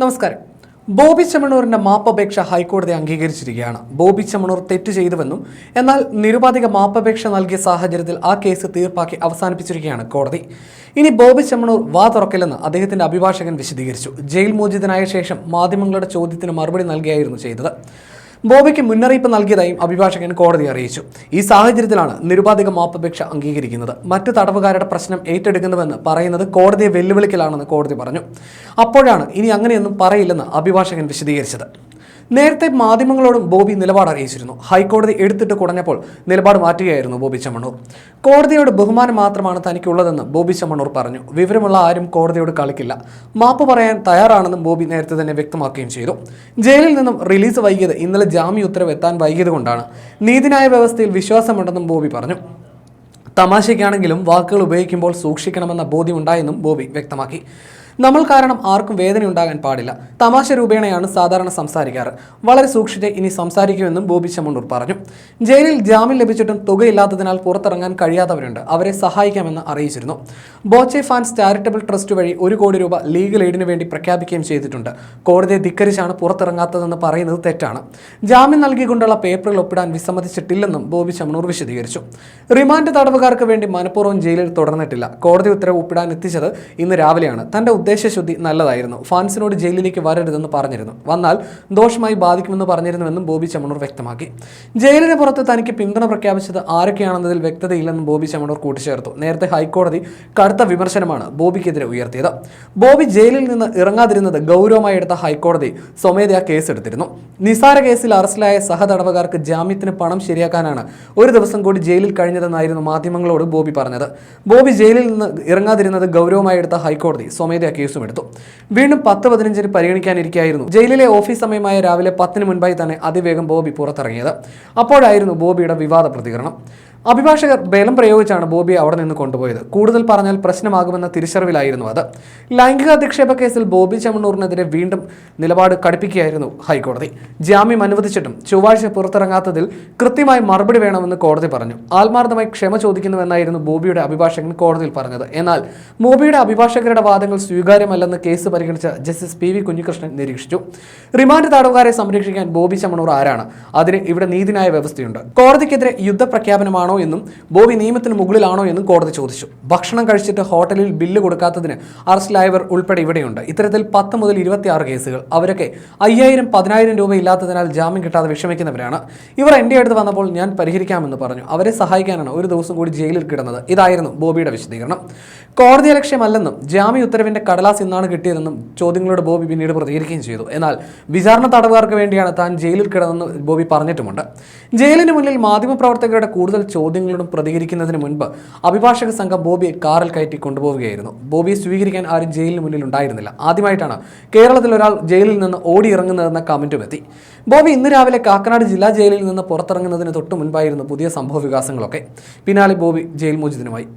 നമസ്കാരം. ബോബി ചെമ്മണ്ണൂരിന്റെ മാപ്പപേക്ഷ ഹൈക്കോടതി അംഗീകരിച്ചിരിക്കുകയാണ്. ബോബി ചെമ്മണ്ണൂർ തെറ്റ് ചെയ്തുവെന്നും എന്നാൽ നിരുപാധിക മാപ്പപേക്ഷ നൽകിയ സാഹചര്യത്തിൽ ആ കേസ് തീർപ്പാക്കി അവസാനിപ്പിച്ചിരിക്കുകയാണ് കോടതി. ഇനി ബോബി ചെമ്മണ്ണൂർ വാ തുറക്കില്ലെന്ന് അദ്ദേഹത്തിന്റെ അഭിഭാഷകൻ വിശദീകരിച്ചു. ജയിൽ മോചിതനായ ശേഷം മാധ്യമങ്ങളുടെ ചോദ്യത്തിന് മറുപടി നൽകിയായിരുന്നു ചെയ്തത്. ബോബിക്ക് മുന്നറിയിപ്പ് നൽകിയതായും അഭിഭാഷകൻ കോടതി അറിയിച്ചു. ഈ സാഹചര്യത്തിലാണ് നിരുപാധിക മാപ്പപേക്ഷ അംഗീകരിക്കുന്നത്. മറ്റ് തടവുകാരുടെ പ്രശ്നം ഏറ്റെടുക്കുന്നുവെന്ന് പറയുന്നത് കോടതിയെ വെല്ലുവിളിക്കലാണെന്ന് കോടതി പറഞ്ഞു. അപ്പോഴാണ് ഇനി അങ്ങനെയൊന്നും പറയില്ലെന്ന് അഭിഭാഷകൻ വിശദീകരിച്ചത്. നേരത്തെ മാധ്യമങ്ങളോടും ബോബി നിലപാട് അറിയിച്ചിരുന്നു. ഹൈക്കോടതി എടുത്തിട്ട് കുടഞ്ഞപ്പോൾ നിലപാട് മാറ്റുകയായിരുന്നു ബോബി ചെമ്മണ്ണൂർ. കോടതിയോട് ബഹുമാനം മാത്രമാണ് തനിക്കുള്ളതെന്ന് ബോബി ചെമ്മണ്ണൂർ പറഞ്ഞു. വിവരമുള്ള ആരും കോടതിയോട് കളിക്കില്ല, മാപ്പ് പറയാൻ തയ്യാറാണെന്നും ബോബി നേരത്തെ തന്നെ വ്യക്തമാക്കുകയും ചെയ്തു. ജയിലിൽ നിന്നും റിലീസ് വൈകിയത് ഇന്നലെ ജാമ്യ ഉത്തരവ് എത്താൻ വൈകിയത് കൊണ്ടാണ്. നീതിന്യായ വ്യവസ്ഥയിൽ വിശ്വാസമുണ്ടെന്നും ബോബി പറഞ്ഞു. തമാശയ്ക്കാണെങ്കിലും വാക്കുകൾ ഉപയോഗിക്കുമ്പോൾ സൂക്ഷിക്കണമെന്ന ബോധ്യമുണ്ടായെന്നും ബോബി വ്യക്തമാക്കി. നമ്മൾ കാരണം ആർക്കും വേദന ഉണ്ടാകാൻ പാടില്ല. തമാശ രൂപേണയാണ് സാധാരണ സംസാരിക്കാറ്. വളരെ സൂക്ഷിച്ച് ഇനി സംസാരിക്കുമെന്നും ബോബി ചെമ്മണ്ണൂർ പറഞ്ഞു. ജയിലിൽ ജാമ്യം ലഭിച്ചിട്ടും തുകയില്ലാത്തതിനാൽ പുറത്തിറങ്ങാൻ കഴിയാത്തവരുണ്ട്. അവരെ സഹായിക്കാമെന്ന് അറിയിച്ചിരുന്നു. ബോച്ചെ ഫാൻസ് ചാരിറ്റബിൾ ട്രസ്റ്റ് വഴി 1 കോടി രൂപ ലീഗൽ എയ്ഡിന് വേണ്ടി പ്രഖ്യാപിക്കുകയും ചെയ്തിട്ടുണ്ട്. കോടതിയെ ധിക്കരിച്ചാണ് പുറത്തിറങ്ങാത്തതെന്ന് പറയുന്നത് തെറ്റാണ്. ജാമ്യം നൽകിക്കൊണ്ടുള്ള പേപ്പറിൽ ഒപ്പിടാൻ വിസമ്മതിച്ചിട്ടില്ലെന്നും ബോബി ചെമ്മണ്ണൂർ വിശദീകരിച്ചു. റിമാൻഡ് തടവുകാർക്ക് വേണ്ടി മനഃപൂർവ്വം ജയിലിൽ തുടർന്നിട്ടില്ല. കോടതി ഉത്തരവ് ഒപ്പിടാൻ എത്തിച്ചത് ഇന്ന് രാവിലെയാണ്. തന്റെ ഉദ്ദേശശുദ്ധി നല്ലതായിരുന്നു. ഫാൻസിനോട് ജയിലിലേക്ക് വരരുതെന്ന് പറഞ്ഞിരുന്നു. വന്നാൽ ദോഷമായി ബാധിക്കുമെന്ന് പറഞ്ഞിരുന്നുവെന്നും ബോബി ചെമ്മണ്ണൂർ വ്യക്തമാക്കി. ജയിലിന് പുറത്ത് തനിക്ക് പിന്തുണ പ്രഖ്യാപിച്ചത് ആരൊക്കെയാണെന്നതിൽ വ്യക്തതയില്ലെന്നും ബോബി ചെമ്മണ്ണൂർ കൂട്ടിച്ചേർത്തു. നേരത്തെ ഹൈക്കോടതി കടുത്ത വിമർശനമാണ് ബോബിക്കെതിരെ ഉയർത്തിയത്. ബോബി ജയിലിൽ നിന്ന് ഇറങ്ങാതിരുന്നത് ഗൗരവമായി എടുത്ത ഹൈക്കോടതി സ്വമേധയാ കേസെടുത്തിരുന്നു. നിസാര കേസിൽ അറസ്റ്റിലായ സഹതടവുകാർക്ക് ജാമ്യത്തിന് പണം ശരിയാക്കാനാണ് 1 ദിവസം കൂടി ജയിലിൽ കഴിഞ്ഞതെന്നായിരുന്നു മാധ്യമങ്ങളോട് ബോബി പറഞ്ഞത്. ബോബി ജയിലിൽ നിന്ന് ഇറങ്ങാതിരുന്നത് ഗൗരവമായി എടുത്ത ഹൈക്കോടതി സ്വമേധയാ കേസും എടുത്തു. വീണ്ടും 10:15 പരിഗണിക്കാനിരിക്കുകയായിരുന്നു. ജയിലിലെ ഓഫീസ് സമയമായ രാവിലെ 10 മുൻപായി തന്നെ അതിവേഗം ബോബി പുറത്തിറങ്ങിയത്. അപ്പോഴായിരുന്നു ബോബിയുടെ വിവാദ പ്രതികരണം. അഭിഭാഷകർ ബലം പ്രയോഗിച്ചാണ് ബോബിയെ അവിടെ നിന്ന് കൊണ്ടുപോയത്. കൂടുതൽ പറഞ്ഞാൽ പ്രശ്നമാകുമെന്ന തിരിച്ചറിവിലായിരുന്നു അത്. ലൈംഗിക അധിക്ഷേപ കേസിൽ ബോബി ചെമ്മണ്ണൂറിനെതിരെ വീണ്ടും നിലപാട് കടുപ്പിക്കുകയായിരുന്നു ഹൈക്കോടതി. ജാമ്യം അനുവദിച്ചിട്ടും ചൊവ്വാഴ്ച പുറത്തിറങ്ങാത്തതിൽ കൃത്യമായി മറുപടി വേണമെന്ന് കോടതി പറഞ്ഞു. ആത്മാർത്ഥമായി ക്ഷമ ചോദിക്കുന്നുവെന്നായിരുന്നു ബോബിയുടെ അഭിഭാഷകൻ കോടതിയിൽ പറഞ്ഞത്. എന്നാൽ ബോബിയുടെ അഭിഭാഷകരുടെ വാദങ്ങൾ സ്വീകാര്യമല്ലെന്ന് കേസ് പരിഗണിച്ച ജസ്റ്റിസ് PV കുഞ്ഞികൃഷ്ണൻ നിരീക്ഷിച്ചു. റിമാൻഡ് തടവുകാരെ സംരക്ഷിക്കാൻ ബോബി ചെമ്മണ്ണൂർ ആരാണ്? അതിന് ഇവിടെ നീതിന്യായ വ്യവസ്ഥയുണ്ട്. കോടതിക്കെതിരെ യുദ്ധപ്രഖ്യാപനമാണോ എന്നും ബോബി നിയമത്തിന് മുകളിലാണോ എന്നും കോടതി ചോദിച്ചു. ഭക്ഷണം കഴിച്ചിട്ട് ഹോട്ടലിൽ ബില്ല് കൊടുക്കാത്തതിന് അറസ്റ്റിലായവർ ഉൾപ്പെടെ ഇവിടെയുണ്ട്. ഇത്തരത്തിൽ 10 മുതൽ 26 കേസുകൾ. അവരൊക്കെ 5000-10,000 രൂപ ഇല്ലാത്തതിനാൽ ജാമ്യം കിട്ടാതെ വിഷമിക്കുന്നവരാണ്. ഇവർ എൻ്റെ അടുത്ത് വന്നപ്പോൾ ഞാൻ പരിഹരിക്കാമെന്ന് പറഞ്ഞു. അവരെ സഹായിക്കാനാണ് 1 ദിവസം കൂടി ജയിലിൽ കിടന്നത്. ഇതായിരുന്നു ബോബിയുടെ വിശദീകരണം. കോടതി ലക്ഷ്യമല്ലെന്നും ജാമ്യ ഉത്തരവിന്റെ കടലാസ് ഇന്നാണ് കിട്ടിയതെന്നും ചോദ്യങ്ങളോട് ബോബി പിന്നീട് പ്രതികരിക്കുകയും ചെയ്തു. എന്നാൽ വിചാരണ തടവുകാർക്ക് വേണ്ടിയാണ് താൻ ജയിലിൽ കിടന്നെന്ന് ബോബി പറഞ്ഞിട്ടുമുണ്ട്. ജയിലിന് മുന്നിൽ മാധ്യമപ്രവർത്തകരുടെ കൂടുതൽ ചോദ്യങ്ങളോടും പ്രതികരിക്കുന്നതിന് മുൻപ് അഭിഭാഷക സംഘം ബോബിയെ കാറിൽ കയറ്റി കൊണ്ടുപോവുകയായിരുന്നു. ബോബിയെ സ്വീകരിക്കാൻ ആരും ജയിലിന് മുന്നിൽ ഉണ്ടായിരുന്നില്ല. ആദ്യമായിട്ടാണ് കേരളത്തിൽ ഒരാൾ ജയിലിൽ നിന്ന് ഓടിയിറങ്ങുന്നതെന്ന കമന്റും എത്തി. ബോബി ഇന്ന് രാവിലെ കാക്കനാട് ജില്ലാ ജയിലിൽ നിന്ന് പുറത്തിറങ്ങുന്നതിന് തൊട്ട് മുൻപായിരുന്നു പുതിയ സംഭവ വികാസങ്ങളൊക്കെ. പിന്നാലെ ബോബി ജയിൽ മോചിതനുമായി.